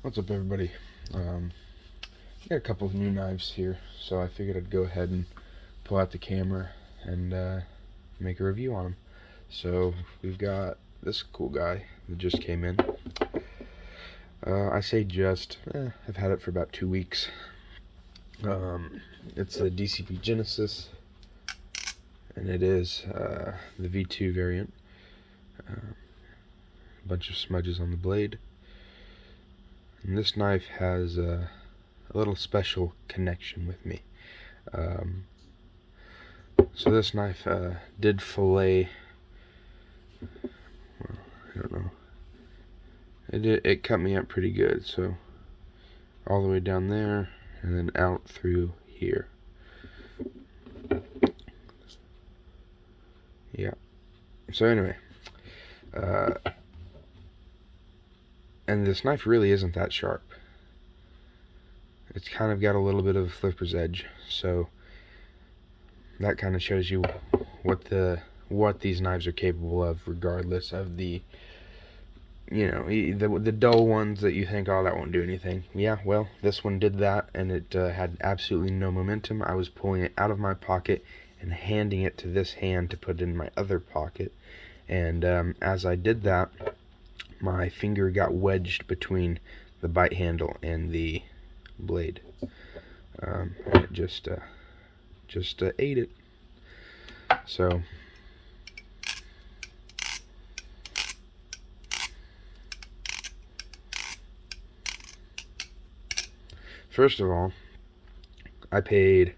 What's up, everybody? Got a couple of new knives here, so I figured I'd go ahead and pull out the camera and make a review on them. So we've got this cool guy that just came in. I say just, I've had it for about 2 weeks. It's a DCP Genesis, and it is the V2 variant. A bunch of smudges on the blade. And this knife has a little special connection with me. So this knife did fillet. Well, I don't know. It cut me up pretty good. So all the way down there and then out through here. Yeah. So anyway, and this knife really isn't that sharp. It's kind of got a little bit of a flipper's edge, so that kind of shows you what these knives are capable of, regardless of the the dull ones that you think, oh, that won't do anything. Yeah, well, this one did that, and it had absolutely no momentum. I was pulling it out of my pocket and handing it to this hand to put it in my other pocket, and as I did that, my finger got wedged between the bite handle and the blade. And it just ate it. So first of all, I paid,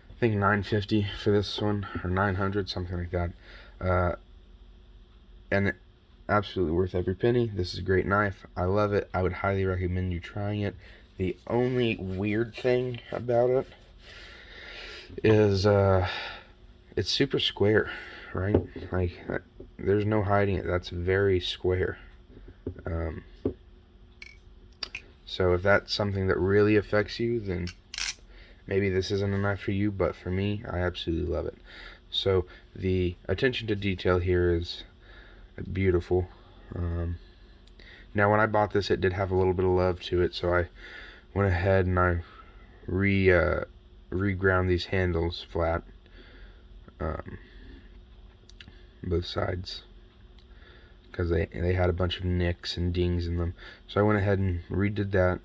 I think, $9.50 for this one, or $900, something like that. And absolutely worth every penny. This is a great knife. I love it. I would highly recommend you trying it. The only weird thing about it is it's super square, right? Like, there's no hiding it. That's very square. So if that's something that really affects you, then maybe this isn't a knife for you, but for me, I absolutely love it. So the attention to detail here is beautiful. Now when I bought this, it did have a little bit of love to it, so I went ahead and I reground these handles flat, both sides, because they had a bunch of nicks and dings in them. So I went ahead and redid that.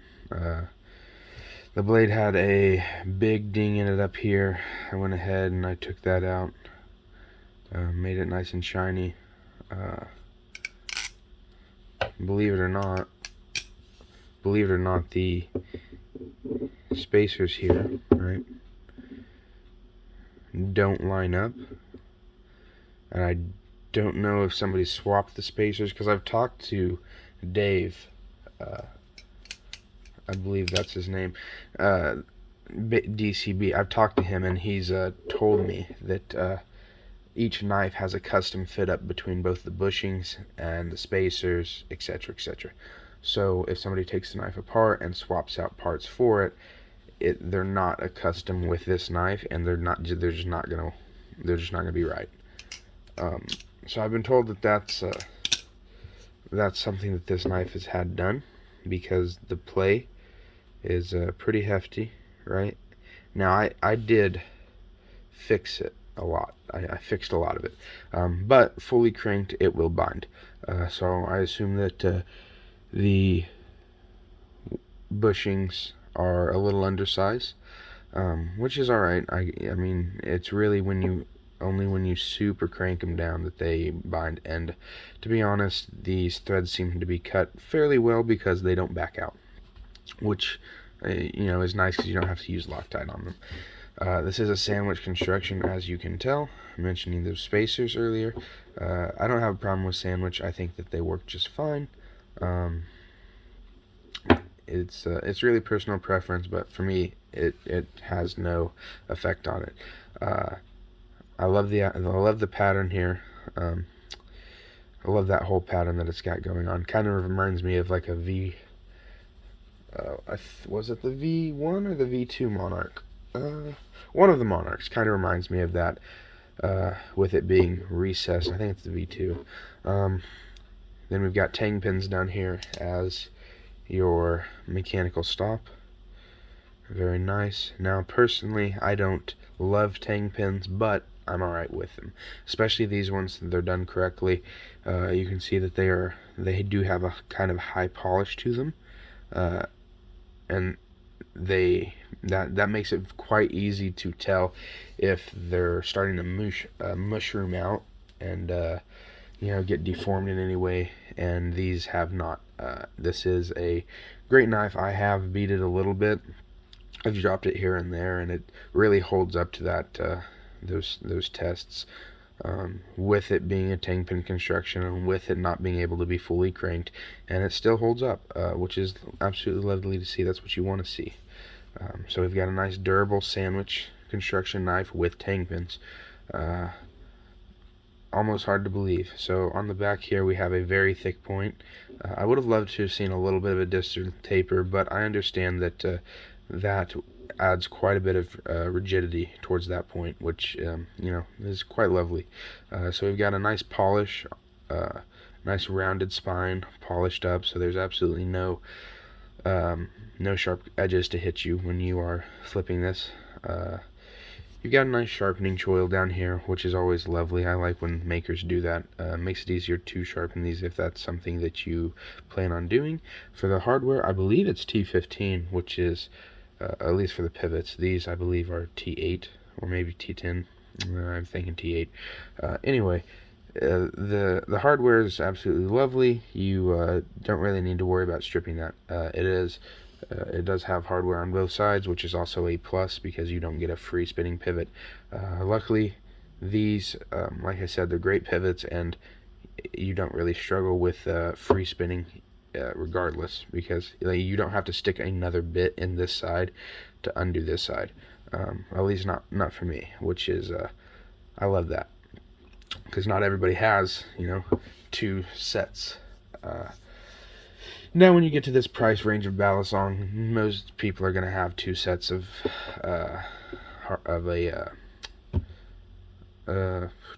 The blade had a big ding in it up here. I went ahead and I took that out, made it nice and shiny. Believe it or not, the spacers here, right, don't line up, and I don't know if somebody swapped the spacers, because I've talked to Dave, I believe that's his name, DCB. I've talked to him, and he's told me that each knife has a custom fit up between both the bushings and the spacers, etc., etc. So if somebody takes the knife apart and swaps out parts for it, they're not a custom with this knife, and they're just not gonna be right. So I've been told that that's something that this knife has had done, because the play is pretty hefty, right? Now I did fix it a lot. I fixed a lot of it, but fully cranked, it will bind. So I assume that the bushings are a little undersized, which is alright. I mean, it's really only when you super crank them down that they bind, and to be honest, these threads seem to be cut fairly well because they don't back out, which is nice because you don't have to use Loctite on them. This is a sandwich construction, as you can tell. Mentioning those spacers earlier, I don't have a problem with sandwich. I think that they work just fine. It's really personal preference, but for me, it has no effect on it. I love the pattern here. I love that whole pattern that it's got going on. Kind of reminds me of like a V. Was it the V1 or the V2 Monarch? One of the Monarchs kind of reminds me of that, with it being recessed. I think it's the V2. Then we've got tang pins down here, as your mechanical stop. Very nice. Now, personally, I don't love tang pins, but I'm alright with them. Especially these ones, they're done correctly. You can see that they do have a kind of high polish to them, and that makes it quite easy to tell if they're starting to mushroom out and get deformed in any way. And these have not. This is a great knife. I have beat it a little bit. I've dropped it here and there, and it really holds up to those tests. With it being a tang pin construction and with it not being able to be fully cranked, and it still holds up, which is absolutely lovely to see. That's what you want to see. So we've got a nice durable sandwich construction knife with tang pins. Almost hard to believe. So on the back here we have a very thick point. I would have loved to have seen a little bit of a distant taper, but I understand that that adds quite a bit of rigidity towards that point, which is quite lovely. So we've got a nice polish, nice rounded spine, polished up, so there's absolutely no sharp edges to hit you when you are flipping this. You've got a nice sharpening choil down here, which is always lovely. I like when makers do that. Makes it easier to sharpen these if that's something that you plan on doing. For the hardware, I believe it's T15, which is, at least for the pivots, these I believe are T8 or maybe T10. I'm thinking T8. Anyway, the hardware is absolutely lovely. You don't really need to worry about stripping that. It does have hardware on both sides, which is also a plus because you don't get a free spinning pivot. Luckily, these, like I said, they're great pivots, and you don't really struggle with free spinning regardless, because you don't have to stick another bit in this side to undo this side. At least not for me, which is I love that, because not everybody has two sets. Now, when you get to this price range of Balisong, most people are going to have two sets of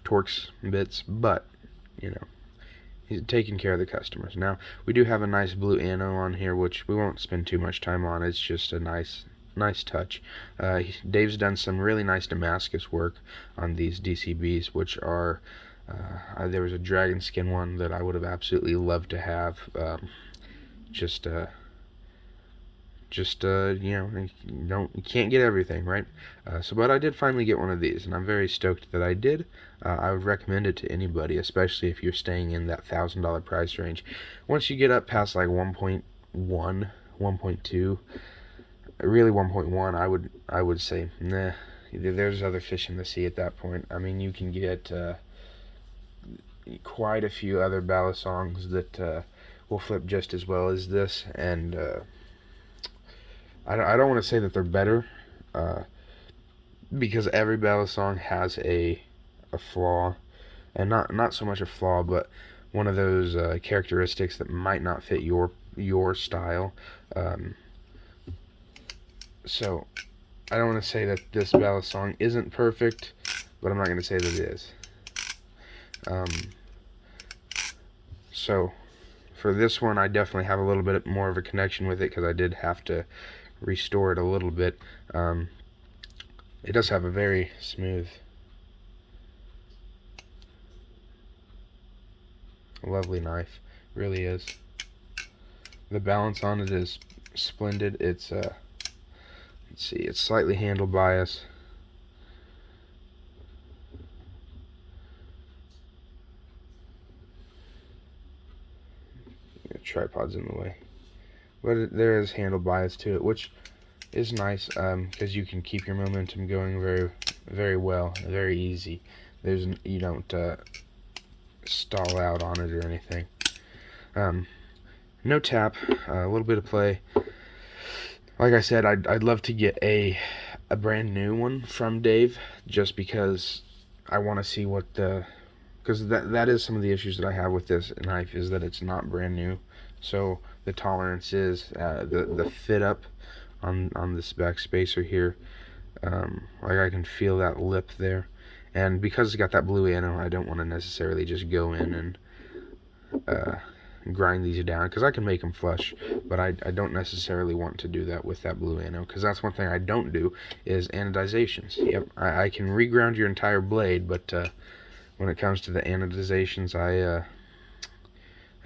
Torx bits, but he's taking care of the customers. Now, we do have a nice blue anno on here, which we won't spend too much time on. It's just a nice touch. Dave's done some really nice Damascus work on these DCBs, which are there was a dragon skin one that I would have absolutely loved to have. You can't get everything, right? But I did finally get one of these, and I'm very stoked that I did. I would recommend it to anybody, especially if you're staying in that $1,000 price range. Once you get up past like 1.1, 1.2, really 1.1, I would say, nah, there's other fish in the sea at that point. I mean, you can get quite a few other Balisongs that will flip just as well as this, and I don't want to say that they're better, because every Balisong has a flaw, and not so much a flaw, but one of those characteristics that might not fit your style. So I don't want to say that this Balisong isn't perfect, but I'm not going to say that it is. So for this one, I definitely have a little bit more of a connection with it, because I did have to restore it a little bit. It does have a very smooth, lovely knife, really is. The balance on it is splendid. It's let's see, it's slightly handle bias. The tripod's in the way, but there is handle bias to it, which is nice, because you can keep your momentum going very, very well, very easy. You don't stall out on it or anything. No tap, a little bit of play. Like I said, I'd love to get a brand new one from Dave, just because I want to see what because that is some of the issues that I have with this knife, is that it's not brand new. So the tolerance is the fit up on this back spacer here. Like I can feel that lip there, and because it's got that blue anno, I don't want to necessarily just go in and grind these down, because I can make them flush, but I don't necessarily want to do that with that blue anode, because that's one thing I don't do, is anodizations. Yep, I can reground your entire blade, but when it comes to the anodizations, I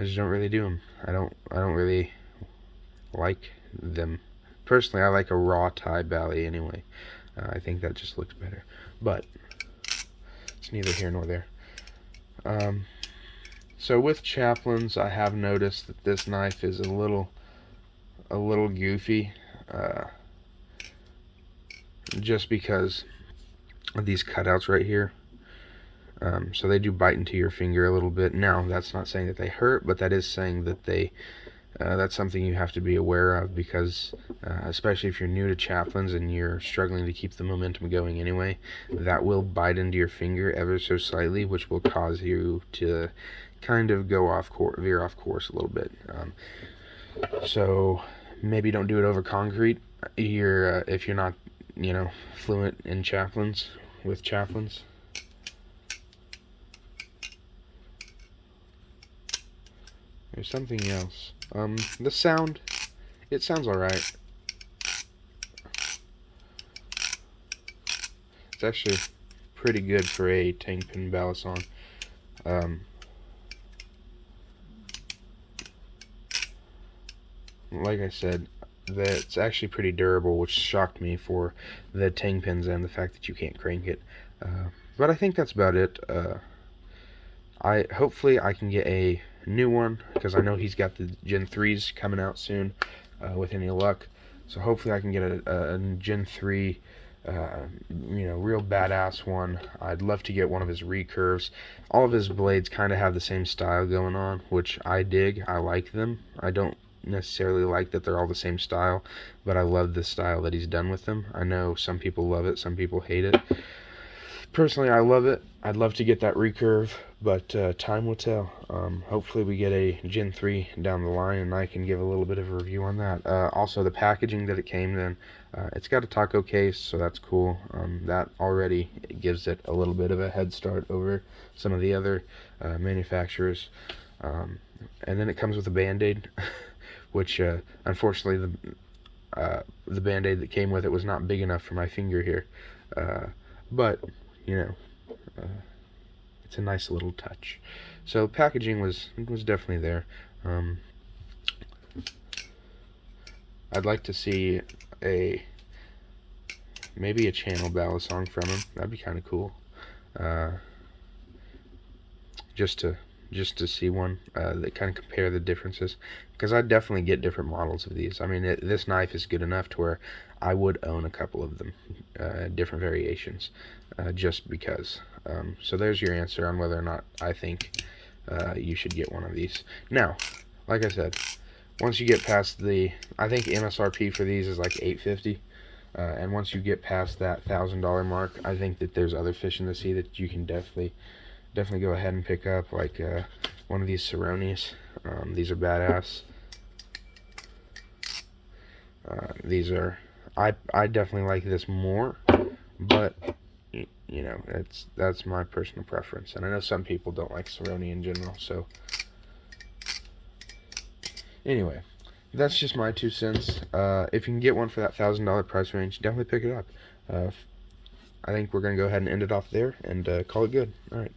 just don't really do them. I don't really like them. Personally, I like a raw tie bally anyway. I think that just looks better, but it's neither here nor there. So with chaplains, I have noticed that this knife is a little goofy, just because of these cutouts right here. So they do bite into your finger a little bit. Now, that's not saying that they hurt, but that is saying that that's something you have to be aware of, because especially if you're new to chaplains and you're struggling to keep the momentum going anyway, that will bite into your finger ever so slightly, which will cause you to kind of veer off course a little bit. So maybe don't do it over concrete if you're not, fluent in with chaplains. There's something else. The sound, it sounds alright. It's actually pretty good for a tank pin balisong. Like I said, that's actually pretty durable, which shocked me for the tank pins and the fact that you can't crank it. But I think that's about it. Hopefully I can get a new one, because I know he's got the Gen 3s coming out soon, with any luck. So hopefully I can get a Gen 3, real badass one. I'd love to get one of his recurves. All of his blades kind of have the same style going on, which I dig. I like them. I don't necessarily like that they're all the same style, but I love the style that he's done with them. I know some people love it, some people hate it. Personally, I love it. I'd love to get that recurve, but time will tell. Hopefully we get a Gen 3 down the line, and I can give a little bit of a review on that. Also, the packaging that it came in, it's got a taco case, so that's cool. That already gives it a little bit of a head start over some of the other manufacturers. And then it comes with a Band-Aid, which unfortunately the Band-Aid that came with it was not big enough for my finger here. But it's a nice little touch. So packaging was definitely there. I'd like to see maybe a channel balisong from him. That'd be kind of cool. Just to see one that kind of compare the differences, because I definitely get different models of these. I mean, this knife is good enough to where I would own a couple of them, different variations, just because. So there's your answer on whether or not I think you should get one of these. Now, like I said, once you get past I think MSRP for these is like $850, and once you get past that $1,000 mark, I think that there's other fish in the sea that you can definitely go ahead and pick up, like one of these Ceronis. These are badass. These are, I definitely like this more, but that's my personal preference, and I know some people don't like Ceroni in general. So anyway, that's just my 2 cents. If you can get one for that $1,000 price range, definitely pick it up. I think we're gonna go ahead and end it off there and call it good. All right.